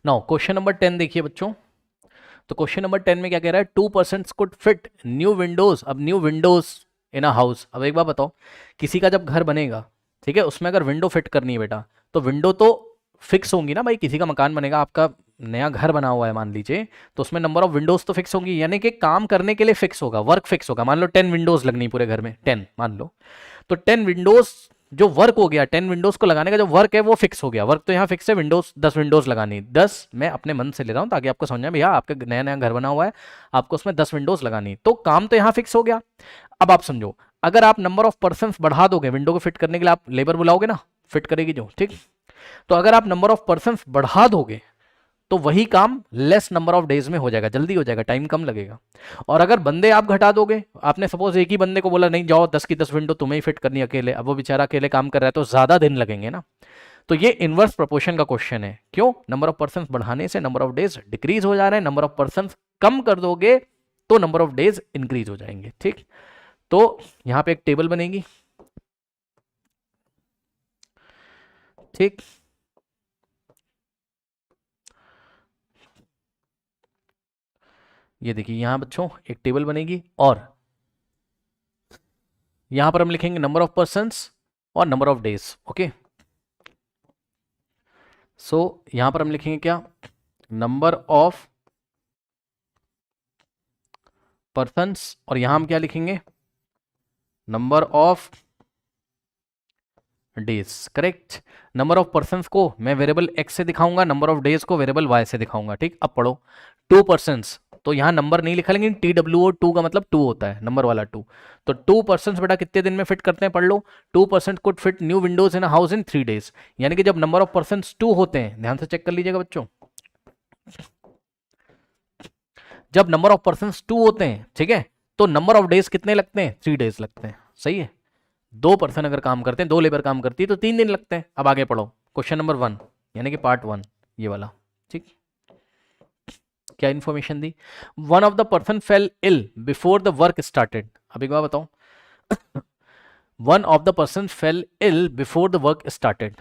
Now question number 10 देखिए बच्चों। तो क्वेश्चन नंबर 10 में क्या कह रहा है, 2% कुड फिट न्यू विंडोज। अब new Windows in a house, अब एक बात बताओ, किसी का जब घर बनेगा, ठीक है, उसमें अगर विंडो फिट करनी है बेटा, तो विंडो तो फिक्स होंगी ना भाई। किसी का मकान बनेगा, आपका नया घर बना हुआ है मान लीजिए, तो उसमें नंबर ऑफ विंडोज तो फिक्स होंगी, यानी कि काम करने के लिए फिक्स होगा, वर्क फिक्स होगा। मान लो 10 विंडोज लगनी पूरे घर में, 10 मान लो, तो 10 विंडोज जो वर्क हो गया, 10 विंडोज को लगाने का जो वर्क है वो फिक्स हो गया। वर्क तो यहाँ फिक्स है, विंडोज 10 विंडोज लगानी, 10 मैं अपने मन से ले रहा हूँ ताकि आपको समझ में, भैया आपका नया नया घर बना हुआ है, आपको उसमें 10 विंडोज लगानी, तो काम तो यहाँ फिक्स हो गया। अब आप समझो, अगर आप नंबर ऑफ पर्सन बढ़ा दोगे, विंडो को फिट करने के लिए आप लेबर बुलाओगे ना, फिट करेगी जो, ठीक, तो अगर आप नंबर ऑफ पर्सन बढ़ा दोगे तो वही काम लेस नंबर ऑफ डेज में हो जाएगा, जल्दी हो जाएगा, टाइम कम लगेगा। और अगर बंदे आप घटा दोगे, आपने सपोज एक ही बंदे को बोला नहीं जाओ 10 की 10 विंडो तुम्हें ही फिट करनी अकेले, अब वो बेचारा अकेले काम कर रहा है तो ज्यादा दिन लगेंगे ना। तो ये इनवर्स प्रोपोर्शन का क्वेश्चन है। क्यों? नंबर ऑफ पर्सन बढ़ाने से नंबर ऑफ डेज डिक्रीज हो जा रहे हैं, नंबर ऑफ पर्सन कम कर दोगे तो नंबर ऑफ डेज इंक्रीज हो जाएंगे। ठीक, तो यहां पे एक टेबल बनेगी, ठीक, ये देखिए यहां बच्चों एक टेबल बनेगी, और यहां पर हम लिखेंगे नंबर ऑफ पर्सन और नंबर ऑफ डेज। ओके, सो यहां पर हम लिखेंगे क्या, नंबर ऑफ पर्सन्स, और यहां हम क्या लिखेंगे, number of days. Correct, number of persons को मैं वेरिएबल एक्स से दिखाऊंगा, नंबर ऑफ डेज को वेरिएबल वाई से दिखाऊंगा। ठीक, अब पढ़ो, 2% तो यहां नंबर नहीं लिखा, लेकिन TWO 2 का मतलब 2 होता है, नंबर वाला 2। तो 2% बेटा कितने दिन में फिट करते हैं, पढ़ लो, 2% could fit new Windows in house in 3 days। यानी कि जब नंबर ऑफ पर्सन 2 होते हैं, ध्यान से चेक कर लीजिएगा बच्चों, जब नंबर ऑफ पर्सन 2 होते हैं, ठीक है, तो नंबर ऑफ डेज कितने लगते हैं, 3 days लगते हैं। सही है, 2% अगर काम करते हैं, 2 लेबर काम करती है तो 3 दिन लगते हैं। अब आगे पढ़ो, क्वेश्चन नंबर 1 यानी कि पार्ट 1 ये वाला। ठीक, क्या इन्फॉर्मेशन दी, one of the person fell ill before the work started. अब एक बार बताओ, one of the person fell ill before the work started,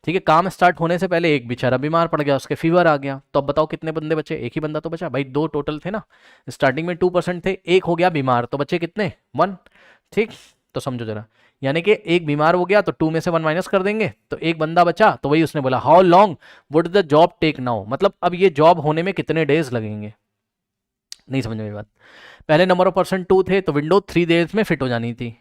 ठीक है, काम स्टार्ट होने से पहले एक बेचारा बीमार पड़ गया, उसके फीवर आ गया, तो अब बताओ कितने बंदे बचे, एक ही बंदा तो बचा भाई, 2 टोटल थे ना, स्टार्टिंग में 2% थे, एक हो गया बीमार, तो बचे कितने, 1। ठीक, तो समझो जरा, यानी कि एक बीमार हो गया तो 2 में से 1 माइनस कर देंगे, तो एक बंदा बचा, तो वही उसने बोला how long would the job take now, मतलब अब ये जॉब होने में कितने डेज लगेंगे। नहीं समझ में बात, पहले नंबर ऑफ पर्सन 2 थे तो विंडो 3 days में फिट हो जानी थी,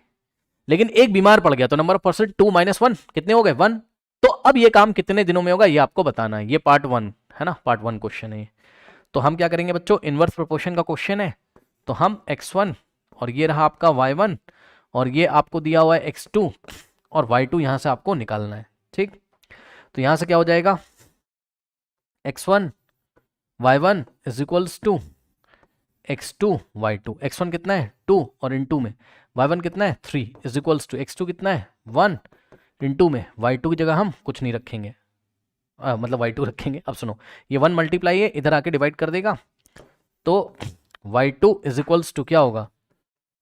लेकिन एक बीमार पड़ गया तो नंबर ऑफ पर्सन 2 - 1 कितने हो गए, 1। तो अब ये काम कितने दिनों में होगा ये आपको बताना है, ये पार्ट 1 है ना, पार्ट 1 क्वेश्चन है ये। तो हम क्या करेंगे बच्चों, इनवर्स प्रोपोर्शन का क्वेश्चन है, तो हम x1 और ये रहा आपका y1 और ये आपको दिया हुआ है x2 और y2 यहां से आपको निकालना है। ठीक, तो यहां से क्या हो जाएगा, x1 y1 is equals to x2 y2, x1 कितना है 2 और इनटू में y1 कितना है 3 इज इक्वल्स टू x2 कितना है 1 इनटू में y2 की जगह हम कुछ नहीं रखेंगे, मतलब y2 रखेंगे। अब सुनो, ये 1 मल्टीप्लाई है, इधर आके डिवाइड कर देगा, तो y2 इज इक्वल्स टू क्या होगा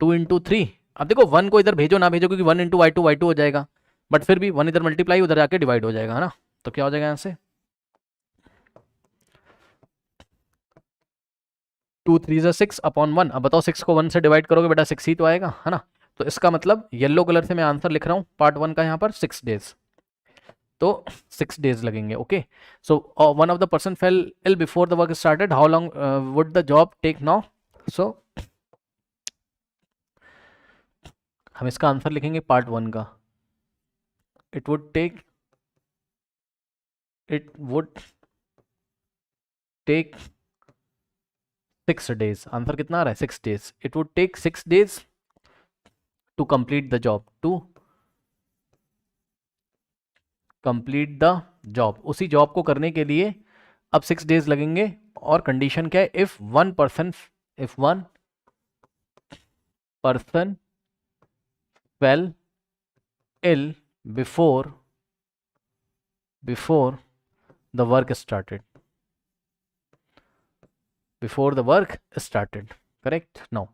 2 × 3। अब देखो 1 को इधर भेजो ना भेजो, क्योंकि 1 × y2 हो जाएगा, बट फिर भी 1 इधर मल्टीप्लाई उधर जाके डिवाइड हो जाएगा, है ना, तो क्या हो जाएगा यहाँ से 2 3 6 अपॉन 1। अब बताओ 6 को 1 से डिवाइड करोगे बेटा 6 ही तो आएगा, है ना। तो इसका मतलब येलो कलर से मैं आंसर लिख रहा हूँ पार्ट 1 का यहाँ पर 6 days, तो 6 days लगेंगे। Okay, so one of the person fell ill before the work started, how long would the job take now. So हम इसका आंसर लिखेंगे पार्ट 1 का, it would take, it would take 6 days। Answer कितना आ रहा है 6 days, it would take 6 days to complete the job, to complete the job, उसी job को करने के लिए अब 6 days लगेंगे। और कंडीशन क्या है, if one person fell ill before the work started, correct. Now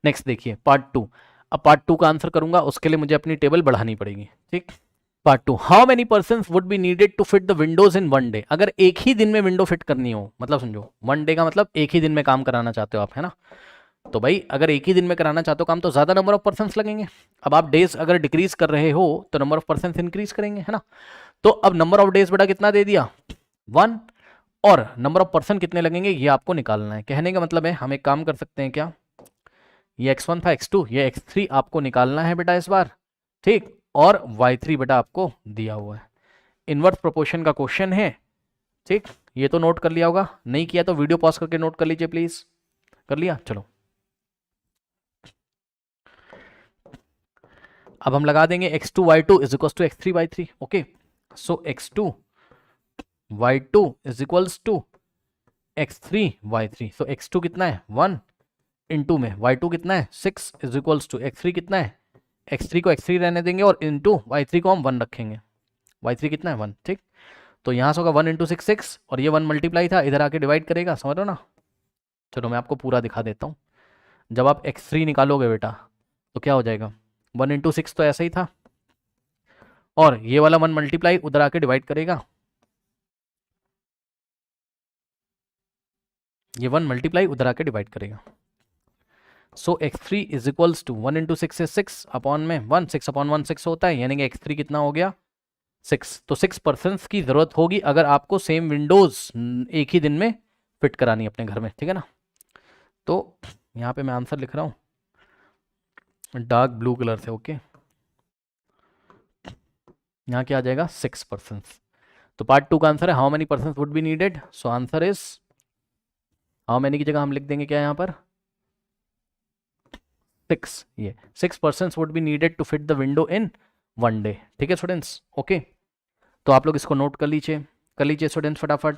next देखिए पार्ट 2। अब पार्ट 2 का आंसर करूंगा, उसके लिए मुझे अपनी टेबल बढ़ानी पड़ेगी। ठीक, part 2, how many person would be needed to fit the windows in one day. अगर एक ही दिन में विंडो फिट करनी हो, मतलब समझो वन डे का मतलब एक ही दिन में काम कराना चाहते हो आप, है ना। तो भाई अगर एक ही दिन में कराना चाहते हो काम तो ज्यादा नंबर ऑफ पर्सन लगेंगे। अब आप डेज अगर डिक्रीज कर रहे हो तो नंबर ऑफ पर्सन इंक्रीज करेंगे, है ना। तो अब नंबर ऑफ डेज बेटा कितना दे दिया, 1, और नंबर ऑफ पर्सन कितने लगेंगे ये आपको निकालना है। कहने का मतलब है हम एक काम कर सकते हैं क्या, ये x1 था, x2, ये x3 आपको निकालना है बेटा इस बार, ठीक। और y3 बेटा आपको दिया हुआ है। इनवर्स प्रोपोर्शन का क्वेश्चन है, ठीक। ये तो नोट कर लिया होगा, नहीं किया तो वीडियो पॉज करके नोट कर लीजिए प्लीज। कर लिया, चलो अब हम लगा देंगे x2 y2 is equals to x3 y3। Okay, so x2 y2 is equals to x3 y3। So x2 कितना है 1 इंटू में y2 कितना है 6 इज इक्वल्स टू x3 कितना है, x3 को x3 रहने देंगे और इंटू y3 को हम 1 रखेंगे। y3 कितना है 1, ठीक। तो यहाँ से होगा 1 इंटू 6 6, और ये 1 मल्टीप्लाई था, इधर आके डिवाइड करेगा, समझ रहे हो ना। चलो मैं आपको पूरा दिखा देता हूँ। जब आप x3 निकालोगे बेटा तो क्या हो जाएगा, 1 इंटू 6 तो ऐसा ही था, और ये वाला 1 मल्टीप्लाई उधर आके डिवाइड करेगा, ये 1 मल्टीप्लाई उधर आके डिवाइड करेगा। So x3 is equals to 1 into 6 is 6 upon में 1, 6 अपॉन 1 6 होता है, यानी कि x3 कितना हो गया 6। तो 6 पर्सन्स की जरूरत होगी अगर आपको सेम विंडोज एक ही दिन में फिट करानी है अपने घर में, ठीक है ना। तो यहाँ पे मैं आंसर लिख रहा हूँ डार्क ब्लू कलर से, ओके। यहाँ क्या आ जाएगा 6 पर्सन्स। तो पार्ट 2 का आंसर है how many persons would be needed. So answer is, how many की जगह हम लिख देंगे क्या यहाँ पर 6, ये 6 persons would be needed to fit the window in one day, ठीक है स्टूडेंट्स, ओके। तो आप लोग इसको नोट कर लीजिए स्टूडेंट्स फटाफट।